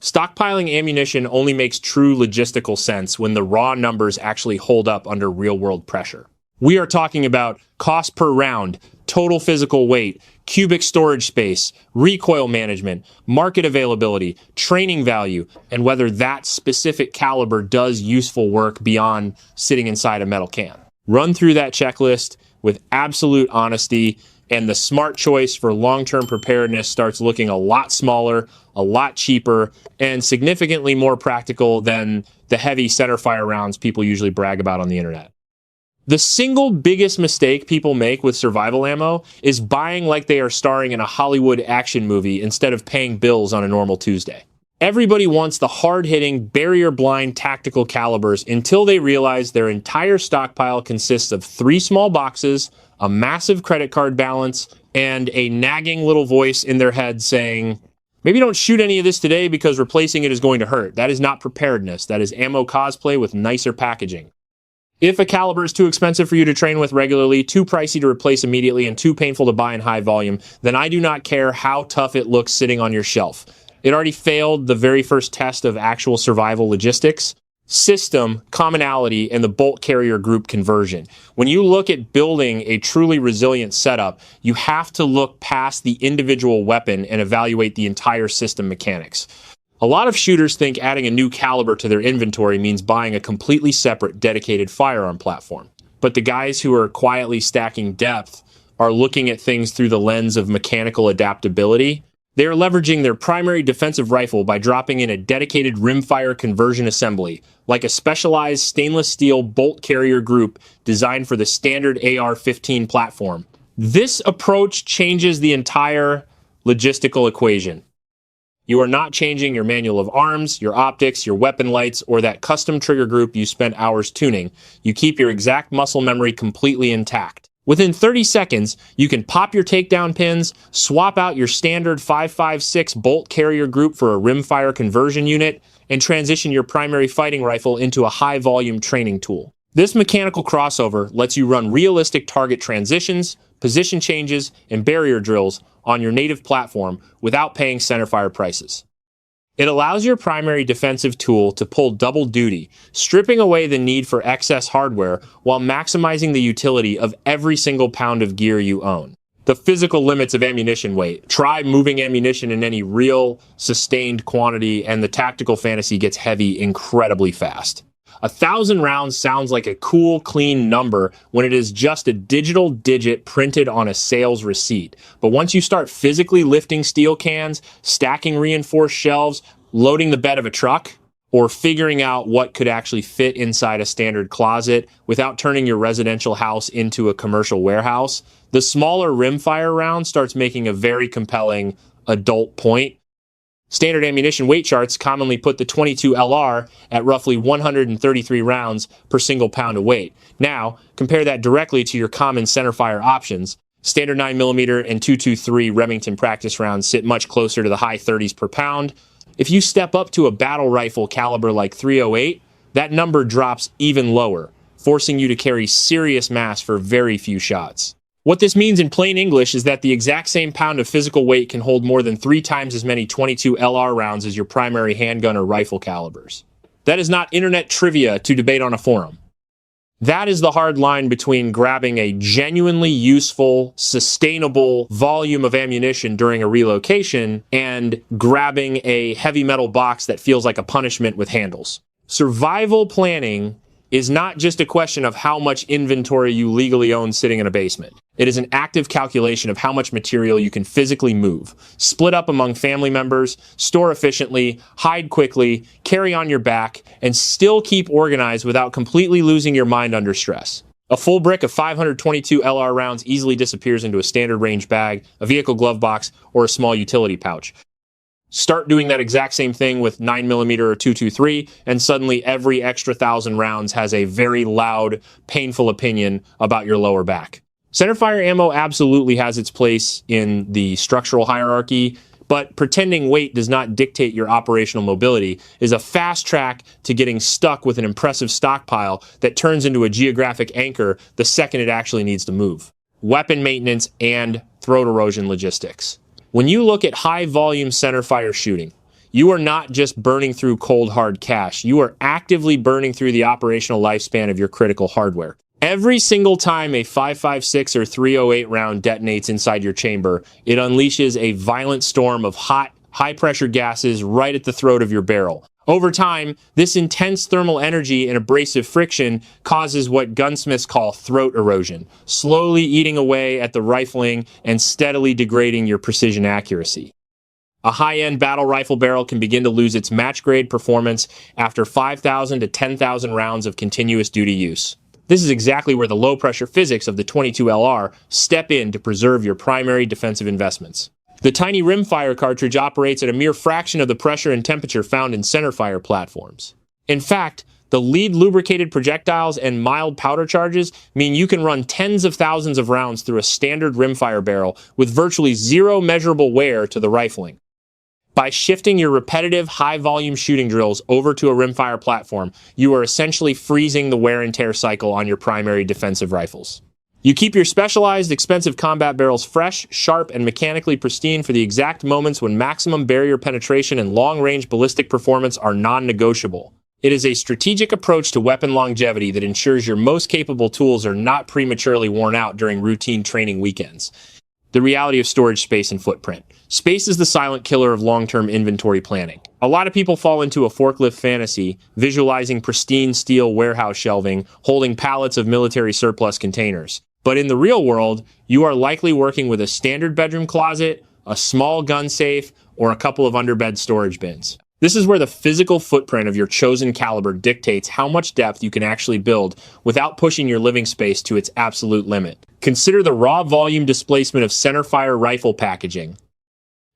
Stockpiling ammunition only makes true logistical sense when the raw numbers actually hold up under real-world pressure. We are talking about cost per round, total physical weight, cubic storage space, recoil management, market availability, training value, and whether that specific caliber does useful work beyond sitting inside a metal can. Run through that checklist with absolute honesty, and the smart choice for long-term preparedness starts looking a lot smaller, a lot cheaper, and significantly more practical than the heavy centerfire rounds people usually brag about on the internet. The single biggest mistake people make with survival ammo is buying like they are starring in a Hollywood action movie instead of paying bills on a normal Tuesday. Everybody wants the hard-hitting, barrier-blind tactical calibers until they realize their entire stockpile consists of 3 small boxes, a massive credit card balance, and a nagging little voice in their head saying, maybe don't shoot any of this today because replacing it is going to hurt. That is not preparedness. That is ammo cosplay with nicer packaging. If a caliber is too expensive for you to train with regularly, too pricey to replace immediately, and too painful to buy in high volume, then I do not care how tough it looks sitting on your shelf. It already failed the very first test of actual survival logistics, system, commonality, and the bolt carrier group conversion. When you look at building a truly resilient setup, you have to look past the individual weapon and evaluate the entire system mechanics. A lot of shooters think adding a new caliber to their inventory means buying a completely separate, dedicated firearm platform. But the guys who are quietly stacking depth are looking at things through the lens of mechanical adaptability. They are leveraging their primary defensive rifle by dropping in a dedicated rimfire conversion assembly, like a specialized stainless steel bolt carrier group designed for the standard AR-15 platform. This approach changes the entire logistical equation. You are not changing your manual of arms, your optics, your weapon lights, or that custom trigger group you spent hours tuning. You keep your exact muscle memory completely intact. Within 30 seconds, you can pop your takedown pins, swap out your standard 5.56 bolt carrier group for a rimfire conversion unit, and transition your primary fighting rifle into a high-volume training tool. This mechanical crossover lets you run realistic target transitions, position changes, and barrier drills on your native platform without paying centerfire prices. It allows your primary defensive tool to pull double duty, stripping away the need for excess hardware while maximizing the utility of every single pound of gear you own. The physical limits of ammunition weight. Try moving ammunition in any real, sustained quantity, and the tactical fantasy gets heavy incredibly fast. 1,000 rounds sounds like a cool, clean number when it is just a digital digit printed on a sales receipt. But once you start physically lifting steel cans, stacking reinforced shelves, loading the bed of a truck, or figuring out what could actually fit inside a standard closet without turning your residential house into a commercial warehouse, the smaller rimfire round starts making a very compelling adult point. Standard ammunition weight charts commonly put the .22 LR at roughly 133 rounds per single pound of weight. Now, compare that directly to your common centerfire options. Standard 9mm and .223 Remington practice rounds sit much closer to the high 30s per pound. If you step up to a battle rifle caliber like .308, that number drops even lower, forcing you to carry serious mass for very few shots. What this means in plain English is that the exact same pound of physical weight can hold more than 3 times as many .22 LR rounds as your primary handgun or rifle calibers. That is not internet trivia to debate on a forum. That is the hard line between grabbing a genuinely useful, sustainable volume of ammunition during a relocation and grabbing a heavy metal box that feels like a punishment with handles. Survival planning is not just a question of how much inventory you legally own sitting in a basement. It is an active calculation of how much material you can physically move, split up among family members, store efficiently, hide quickly, carry on your back, and still keep organized without completely losing your mind under stress. A full brick of 522 LR rounds easily disappears into a standard range bag, a vehicle glove box, or a small utility pouch. Start doing that exact same thing with 9mm or .223, and suddenly every extra 1,000 rounds has a very loud, painful opinion about your lower back. Centerfire ammo absolutely has its place in the structural hierarchy, but pretending weight does not dictate your operational mobility is a fast track to getting stuck with an impressive stockpile that turns into a geographic anchor the second it actually needs to move. Weapon maintenance and throat erosion logistics. When you look at high-volume centerfire shooting, You are not just burning through cold hard cash, you are actively burning through the operational lifespan of your critical hardware. Every single time a 5.56 or 308 round detonates inside your chamber, it unleashes a violent storm of hot, high-pressure gases right at the throat of your barrel. Over time, this intense thermal energy and abrasive friction causes what gunsmiths call throat erosion, slowly eating away at the rifling and steadily degrading your precision accuracy. A high-end battle rifle barrel can begin to lose its match-grade performance after 5,000 to 10,000 rounds of continuous duty use. This is exactly where the low-pressure physics of the 22LR step in to preserve your primary defensive investments. The tiny rimfire cartridge operates at a mere fraction of the pressure and temperature found in centerfire platforms. In fact, the lead lubricated projectiles and mild powder charges mean you can run tens of thousands of rounds through a standard rimfire barrel with virtually zero measurable wear to the rifling. By shifting your repetitive, high-volume shooting drills over to a rimfire platform, you are essentially freezing the wear and tear cycle on your primary defensive rifles. You keep your specialized, expensive combat barrels fresh, sharp, and mechanically pristine for the exact moments when maximum barrier penetration and long-range ballistic performance are non-negotiable. It is a strategic approach to weapon longevity that ensures your most capable tools are not prematurely worn out during routine training weekends. The reality of storage space and footprint. Space is the silent killer of long-term inventory planning. A lot of people fall into a forklift fantasy, visualizing pristine steel warehouse shelving, holding pallets of military surplus containers. But in the real world, you are likely working with a standard bedroom closet, a small gun safe, or a couple of underbed storage bins. This is where the physical footprint of your chosen caliber dictates how much depth you can actually build without pushing your living space to its absolute limit. Consider the raw volume displacement of centerfire rifle packaging.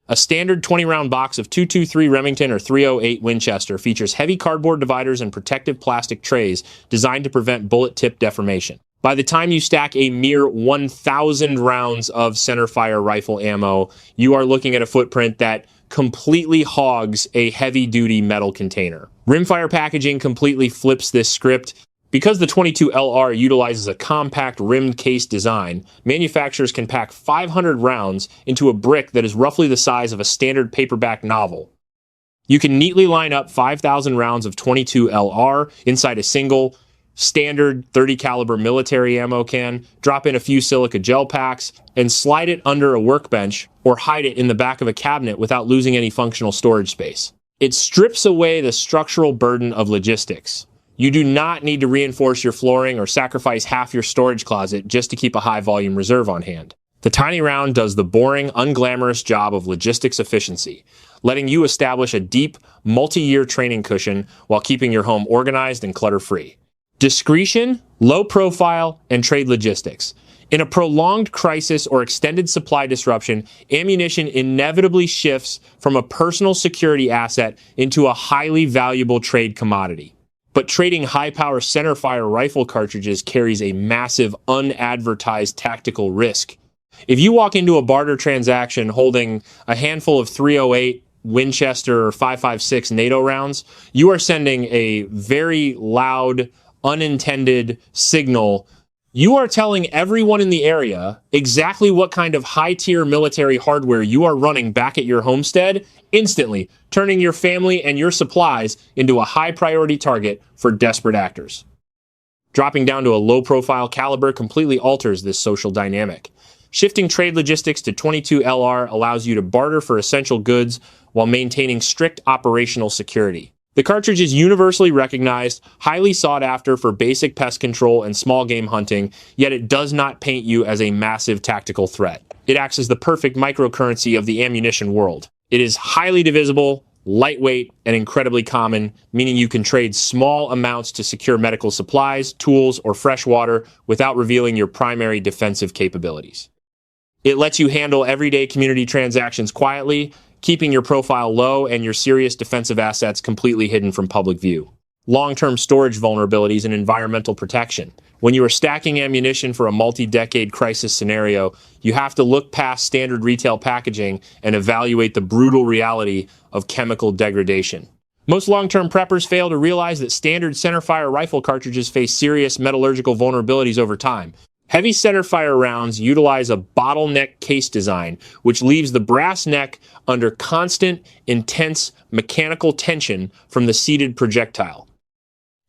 A standard 20-round box of .223 Remington or .308 Winchester features heavy cardboard dividers and protective plastic trays designed to prevent bullet tip deformation. By the time you stack a mere 1,000 rounds of centerfire rifle ammo, you are looking at a footprint that completely hogs a heavy-duty metal container. Rimfire packaging completely flips this script. Because the 22LR utilizes a compact rimmed case design, manufacturers can pack 500 rounds into a brick that is roughly the size of a standard paperback novel. You can neatly line up 5,000 rounds of 22LR inside a single, standard 30 caliber military ammo can, drop in a few silica gel packs, and slide it under a workbench or hide it in the back of a cabinet without losing any functional storage space. It strips away the structural burden of logistics. You do not need to reinforce your flooring or sacrifice half your storage closet just to keep a high-volume reserve on hand. The tiny round does the boring, unglamorous job of logistics efficiency, letting you establish a deep, multi-year training cushion while keeping your home organized and clutter-free. Discretion, low profile, and trade logistics. In a prolonged crisis or extended supply disruption, ammunition inevitably shifts from a personal security asset into a highly valuable trade commodity. But trading high-power centerfire rifle cartridges carries a massive, unadvertised tactical risk. If you walk into a barter transaction holding a handful of .308 Winchester or 5.56 NATO rounds, you are sending a very loud, unintended signal. You are telling everyone in the area exactly what kind of high-tier military hardware you are running back at your homestead, instantly turning your family and your supplies into a high-priority target for desperate actors. Dropping down to a low-profile caliber completely alters this social dynamic. Shifting trade logistics to 22LR allows you to barter for essential goods while maintaining strict operational security. The cartridge is universally recognized, highly sought after for basic pest control and small game hunting, yet it does not paint you as a massive tactical threat. It acts as the perfect microcurrency of the ammunition world. It is highly divisible, lightweight, and incredibly common, meaning you can trade small amounts to secure medical supplies, tools, or fresh water without revealing your primary defensive capabilities. It lets you handle everyday community transactions quietly, keeping your profile low and your serious defensive assets completely hidden from public view. Long-term storage vulnerabilities and environmental protection. When you are stacking ammunition for a multi-decade crisis scenario, you have to look past standard retail packaging and evaluate the brutal reality of chemical degradation. Most long-term preppers fail to realize that standard centerfire rifle cartridges face serious metallurgical vulnerabilities over time. Heavy centerfire rounds utilize a bottleneck case design, which leaves the brass neck under constant, intense mechanical tension from the seated projectile.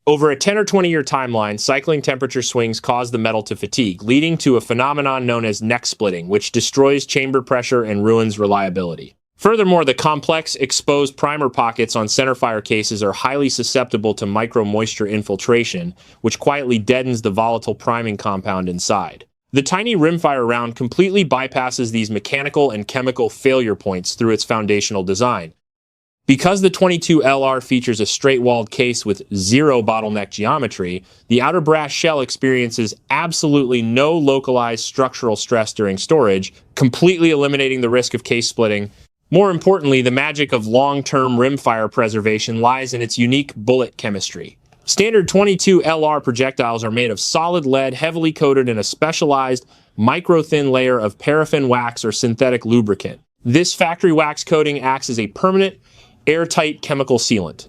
Over a 10 or 20-year timeline, cycling temperature swings cause the metal to fatigue, leading to a phenomenon known as neck splitting, which destroys chamber pressure and ruins reliability. Furthermore, the complex, exposed primer pockets on centerfire cases are highly susceptible to micro-moisture infiltration, which quietly deadens the volatile priming compound inside. The tiny rimfire round completely bypasses these mechanical and chemical failure points through its foundational design. Because the 22LR features a straight-walled case with zero bottleneck geometry, the outer brass shell experiences absolutely no localized structural stress during storage, completely eliminating the risk of case splitting. More importantly, the magic of long-term rimfire preservation lies in its unique bullet chemistry. Standard 22LR projectiles are made of solid lead heavily coated in a specialized, micro-thin layer of paraffin wax or synthetic lubricant. This factory wax coating acts as a permanent, airtight chemical sealant.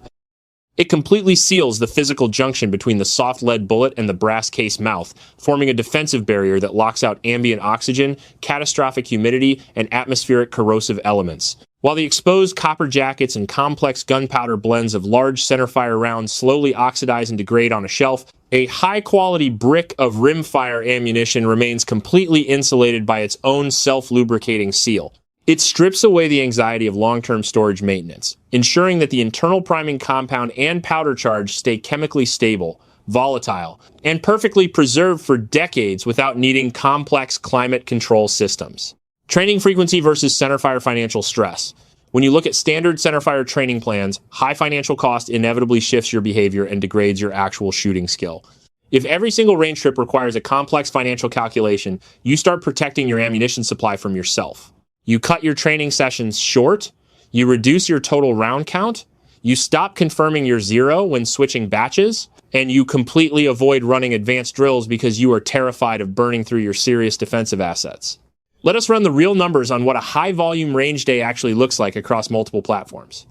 It completely seals the physical junction between the soft lead bullet and the brass case mouth, forming a defensive barrier that locks out ambient oxygen, catastrophic humidity, and atmospheric corrosive elements. While the exposed copper jackets and complex gunpowder blends of large centerfire rounds slowly oxidize and degrade on a shelf, a high-quality brick of rimfire ammunition remains completely insulated by its own self-lubricating seal. It strips away the anxiety of long-term storage maintenance, ensuring that the internal priming compound and powder charge stay chemically stable, volatile, and perfectly preserved for decades without needing complex climate control systems. Training frequency versus centerfire financial stress. When you look at standard centerfire training plans, high financial cost inevitably shifts your behavior and degrades your actual shooting skill. If every single range trip requires a complex financial calculation, you start protecting your ammunition supply from yourself. You cut your training sessions short, you reduce your total round count, you stop confirming your zero when switching batches, and you completely avoid running advanced drills because you are terrified of burning through your serious defensive assets. Let us run the real numbers on what a high-volume range day actually looks like across multiple platforms.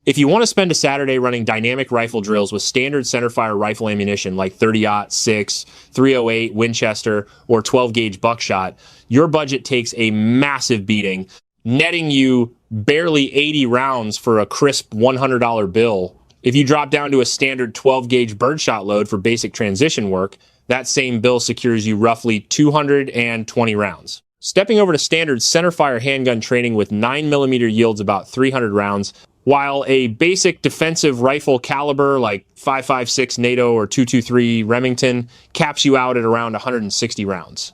If you want to spend a Saturday running dynamic rifle drills with standard centerfire rifle ammunition like 30-06, 308 Winchester, or 12-gauge buckshot, your budget takes a massive beating, netting you barely 80 rounds for a crisp $100 bill. If you drop down to a standard 12-gauge birdshot load for basic transition work, that same bill secures you roughly 220 rounds. Stepping over to standard centerfire handgun training with 9mm yields about 300 rounds, while a basic defensive rifle caliber like 5.56 NATO or 223 Remington caps you out at around 160 rounds.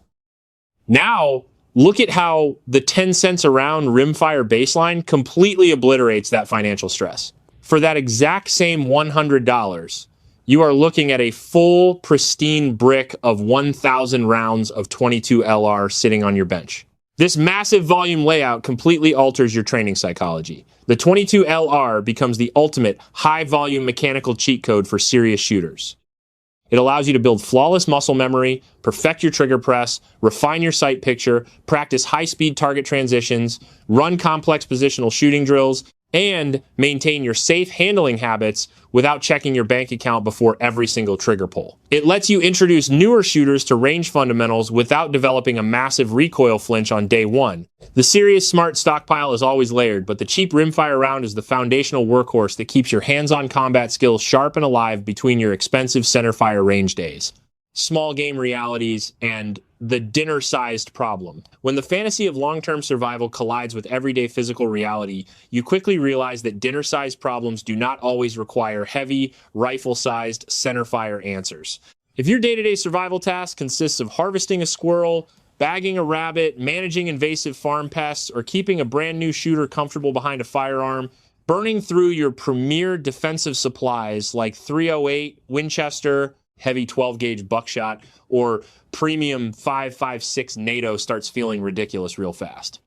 Now, look at how the 10 cents a round rimfire baseline completely obliterates that financial stress. For that exact same $100, you are looking at a full, pristine brick of 1,000 rounds of 22LR sitting on your bench. This massive volume layout completely alters your training psychology. The 22LR becomes the ultimate high-volume mechanical cheat code for serious shooters. It allows you to build flawless muscle memory, perfect your trigger press, refine your sight picture, practice high-speed target transitions, run complex positional shooting drills, and maintain your safe handling habits without checking your bank account before every single trigger pull. It lets you introduce newer shooters to range fundamentals without developing a massive recoil flinch on day one. The serious smart stockpile is always layered, but the cheap rimfire round is the foundational workhorse that keeps your hands-on combat skills sharp and alive between your expensive centerfire range days. Small game realities, and the dinner-sized problem. When the fantasy of long-term survival collides with everyday physical reality, you quickly realize that dinner-sized problems do not always require heavy, rifle-sized centerfire answers. If your day-to-day survival task consists of harvesting a squirrel, bagging a rabbit, managing invasive farm pests, or keeping a brand new shooter comfortable behind a firearm, burning through your premier defensive supplies like 308 Winchester, heavy 12-gauge buckshot, or premium 5.56 NATO starts feeling ridiculous real fast.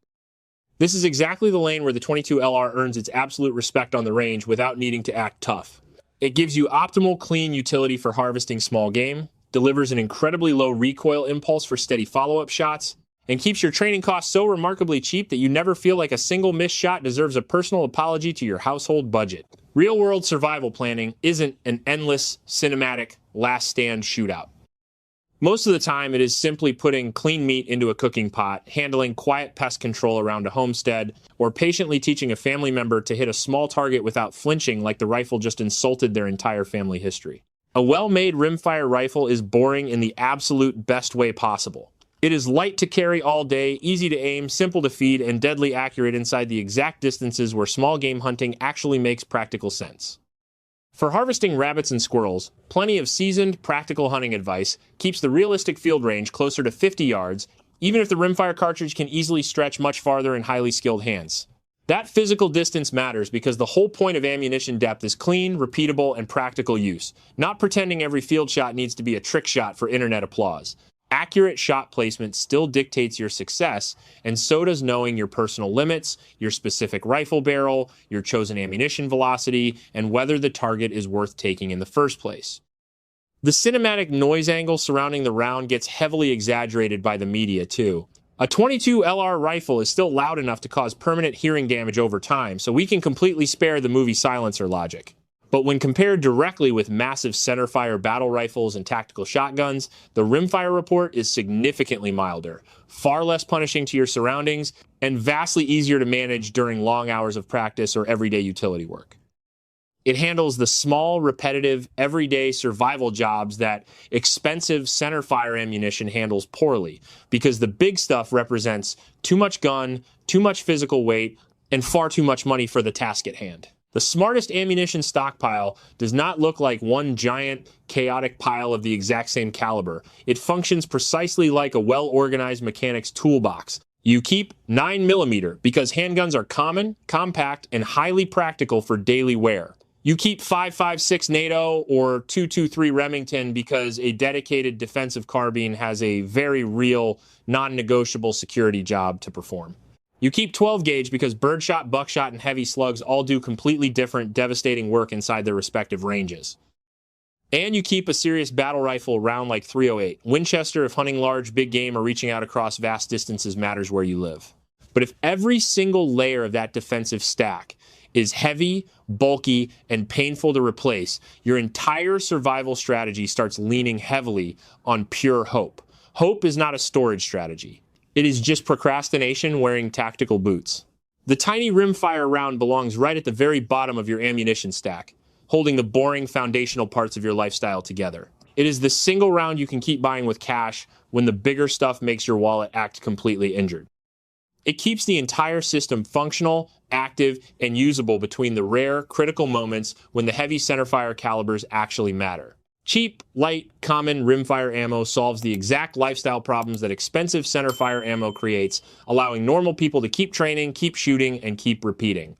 This is exactly the lane where the 22LR earns its absolute respect on the range without needing to act tough. It gives you optimal clean utility for harvesting small game, delivers an incredibly low recoil impulse for steady follow-up shots, and keeps your training costs so remarkably cheap that you never feel like a single missed shot deserves a personal apology to your household budget. Real-world survival planning isn't an endless, cinematic, last stand shootout. Most of the time, it is simply putting clean meat into a cooking pot, handling quiet pest control around a homestead, or patiently teaching a family member to hit a small target without flinching like the rifle just insulted their entire family history. A well-made rimfire rifle is boring in the absolute best way possible. It is light to carry all day, easy to aim, simple to feed, and deadly accurate inside the exact distances where small game hunting actually makes practical sense. For harvesting rabbits and squirrels, plenty of seasoned, practical hunting advice keeps the realistic field range closer to 50 yards, even if the rimfire cartridge can easily stretch much farther in highly skilled hands. That physical distance matters because the whole point of ammunition depth is clean, repeatable, and practical use, not pretending every field shot needs to be a trick shot for internet applause. Accurate shot placement still dictates your success, and so does knowing your personal limits, your specific rifle barrel, your chosen ammunition velocity, and whether the target is worth taking in the first place. The cinematic noise angle surrounding the round gets heavily exaggerated by the media, too. A .22 LR rifle is still loud enough to cause permanent hearing damage over time, so we can completely spare the movie silencer logic. But when compared directly with massive centerfire battle rifles and tactical shotguns, the rimfire report is significantly milder, far less punishing to your surroundings, and vastly easier to manage during long hours of practice or everyday utility work. It handles the small, repetitive, everyday survival jobs that expensive centerfire ammunition handles poorly, because the big stuff represents too much gun, too much physical weight, and far too much money for the task at hand. The smartest ammunition stockpile does not look like one giant, chaotic pile of the exact same caliber. It functions precisely like a well-organized mechanic's toolbox. You keep 9mm because handguns are common, compact, and highly practical for daily wear. You keep 5.56 NATO or 223 Remington because a dedicated defensive carbine has a very real, non-negotiable security job to perform. You keep 12 gauge because birdshot, buckshot, and heavy slugs all do completely different, devastating work inside their respective ranges. And you keep a serious battle rifle round like .308. Winchester if hunting large, big game, or reaching out across vast distances matters where you live. But if every single layer of that defensive stack is heavy, bulky, and painful to replace, your entire survival strategy starts leaning heavily on pure hope. Hope is not a storage strategy. It is just procrastination wearing tactical boots. The tiny rimfire round belongs right at the very bottom of your ammunition stack, holding the boring foundational parts of your lifestyle together. It is the single round you can keep buying with cash when the bigger stuff makes your wallet act completely injured. It keeps the entire system functional, active, and usable between the rare, critical moments when the heavy centerfire calibers actually matter. Cheap, light, common rimfire ammo solves the exact lifestyle problems that expensive centerfire ammo creates, allowing normal people to keep training, keep shooting, and keep repeating.